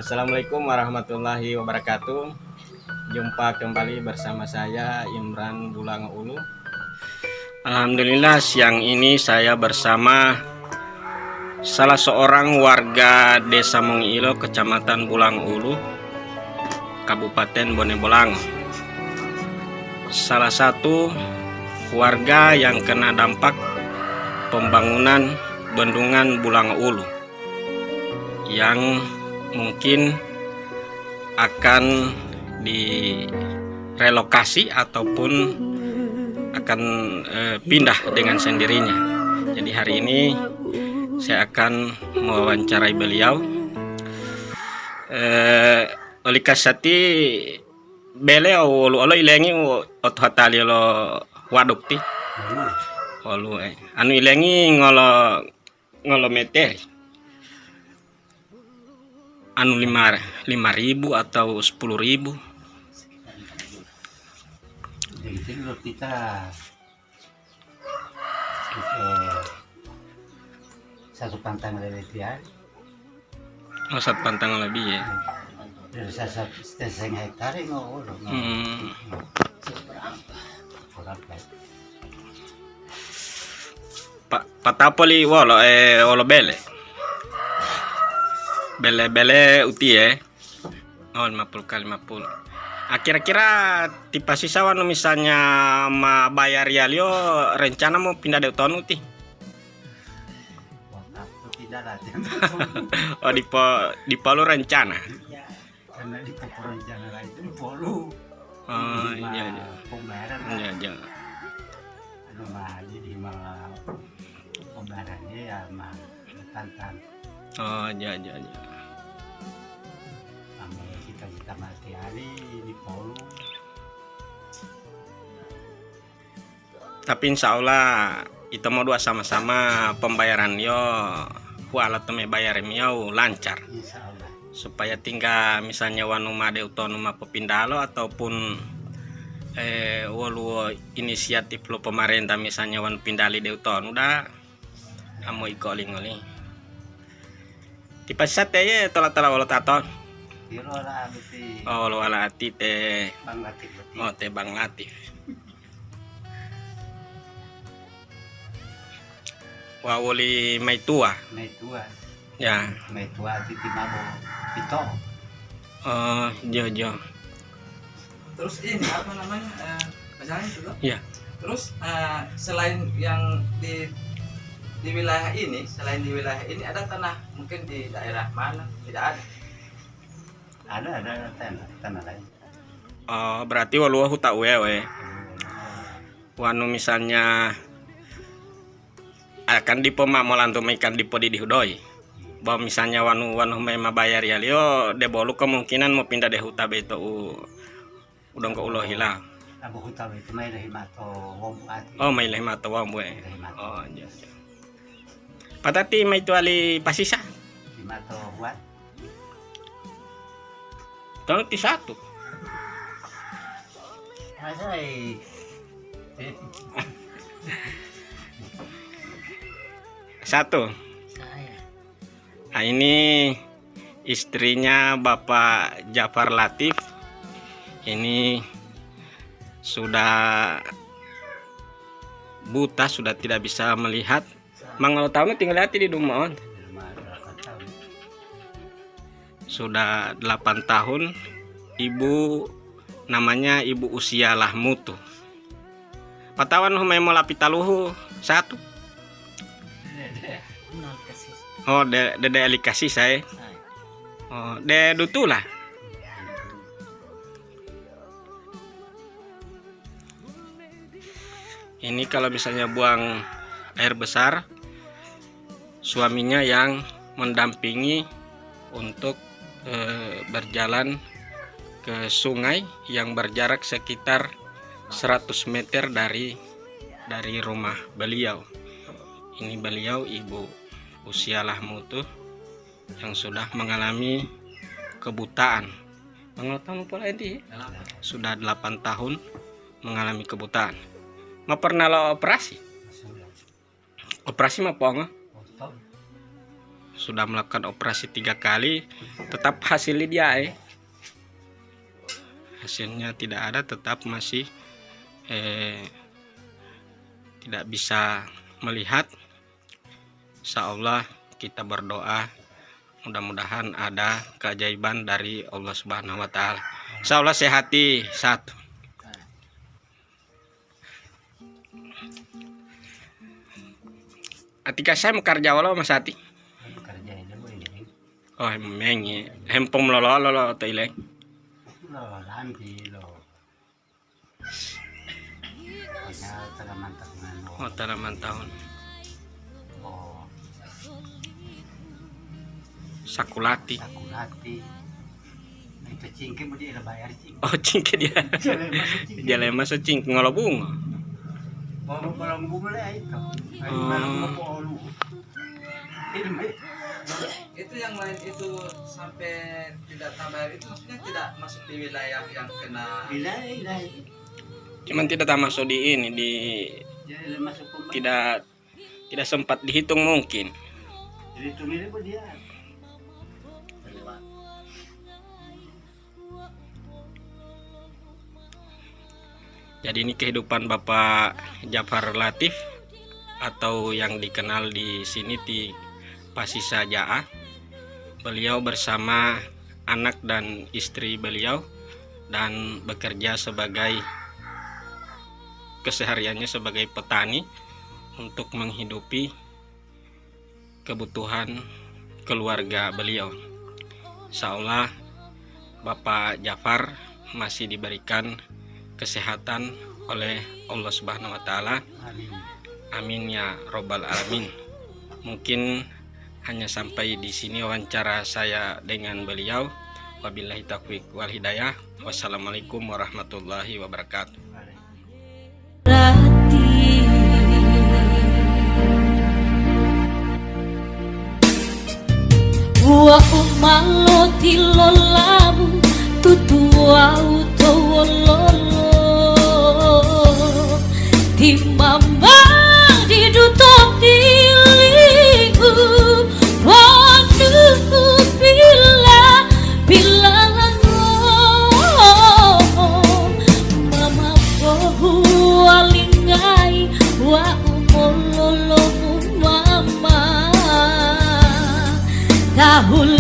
Assalamualaikum warahmatullahi wabarakatuh. Jumpa kembali bersama saya Imran Bulang Ulu. Alhamdulillah siang ini saya bersama salah seorang warga Desa Mongilo, Kecamatan Bulang Ulu, Kabupaten Bone Bolang. Salah satu warga yang kena dampak pembangunan bendungan Bulang Ulu yang mungkin akan direlokasi ataupun akan pindah dengan sendirinya. Jadi hari ini saya akan mewawancarai beliau. Oli kasati beliau olo ilengi ot hatali lo waduk ti. Olu anu ilengi ngolo meteri. Anu 5.000 atau 10.000. Jadi kalau kita satu pantang lebih dia, Satu pantang lebih ya. dari satu setengah hektar nggak udah. Pak patapoli wolo bele. Bele uti ya. 50 kali 50. Kira-kira tipe sisa wanu misalnya ma bayar Rialio rencana mau pindah dari tahun uti. Tidak lah. Oh di Palu rencana. Karena di rencana itu di Palu. Oh iya. Pembayaran. Iya. Jadi malah pembayarannya ya mah tantan. Oh iya. Kita mati hari di Palu. Tapi insya Allah itu mau dua sama-sama pembayaran yo walau teme bayar miau lancar. Insya Allah. Supaya tinggal misalnya wanuma de utonuma pepindalo ataupun walu inisiatif lo pemerintah misalnya wan pindali de uton udah amo ikoling-oling. Tipe sate ya tola-tola walau taton. Kiro lah beti. Oh walau ala ati teh. Bang Latif beti. Oh teh Bang Latif. Wawoli maitua. Maitua. Ya. Maitua titi mabo pito. Oh jo. Terus ini apa namanya misalnya itu loh. Iya. Terus selain yang di wilayah ini, ada tanah mungkin di daerah mana? Tidak ada. Ada tanah lain. Oh berarti walu huta wewe. Wanu misalnya akan dipo mamolanto ikan dipo di hudoi. Bahwa misalnya wanu mema bayar ya lio de bolu kemungkinan mau pindah de huta beto udang ke ulo hilang. Abu huta itu mai leh mato wom ati. Oh mai leh mato wom we. Leh mato. Oh iya. Patati mai tu ali pasisa. Di mato buat. Tahun ti satu. Asai. Satu. Nah ini istrinya Bapak Jafar Latif. Ini sudah buta, sudah tidak bisa melihat. Mangalo tahun tinggal lihat di rumah. Sudah 8 tahun. Ibu namanya Ibu Usialah Mutu. Patawan humay mo lapitaluhu satu. Oh, de alikasi saya. Oh, de dutulah. Ini kalau misalnya buang air besar, suaminya yang mendampingi untuk berjalan ke sungai yang berjarak sekitar 100 meter dari rumah beliau. Ini beliau Ibu Usialah Mutu yang sudah mengalami kebutaan. Mengalami pula ini sudah 8 tahun mengalami kebutaan. Ma pernah lo operasi? Operasi mah apa? sudah melakukan operasi 3 kali, tetap hasilnya dia hasilnya tidak ada, tetap masih tidak bisa melihat. Insya Allah kita berdoa mudah-mudahan ada keajaiban dari Allah Subhanahu wa Ta'ala. Insya Allah sehati satu. Atika saya mekarja walau Mas Ati. Kerja itu boleh. Oh mengi hempom lolo to ileng. Lo lampi lo. Karena tanaman lo. Oh tanaman tahun. Oh, Sakulati. sakulati. Nah, itu cingke mau dia bayar cingke. Oh cingke dia. Dia masuk cingke ngalobung. Mau malam bunga itu. Ayo Oh. malam mau lu. Ini Itu yang lain itu sampai tidak tambah itu maksudnya tidak masuk di wilayah yang kena. ilai. Cuman tidak masuk di ini di Jadi masuk pembantu. tidak sempat dihitung mungkin. Jadi itu mirip dia. Jadi ini kehidupan Bapak Jafar Latif atau yang dikenal di sini di Pasisa Jaah. Beliau bersama anak dan istri beliau dan bekerja sebagai kesehariannya sebagai petani untuk menghidupi kebutuhan keluarga beliau. Insya Allah Bapak Jafar masih diberikan kesehatan oleh Allah Subhanahu wa Ta'ala. Amin. Amin ya robbal alamin. Mungkin hanya sampai di sini wawancara saya dengan beliau. Wabillahi taufiq wal hidayah. Wassalamualaikum warahmatullahi wabarakatuh. Wa umalo tilolabu tutua utowololo di mama di duto diliu wanu bila mama bohu alingai wa umololo mama dahulu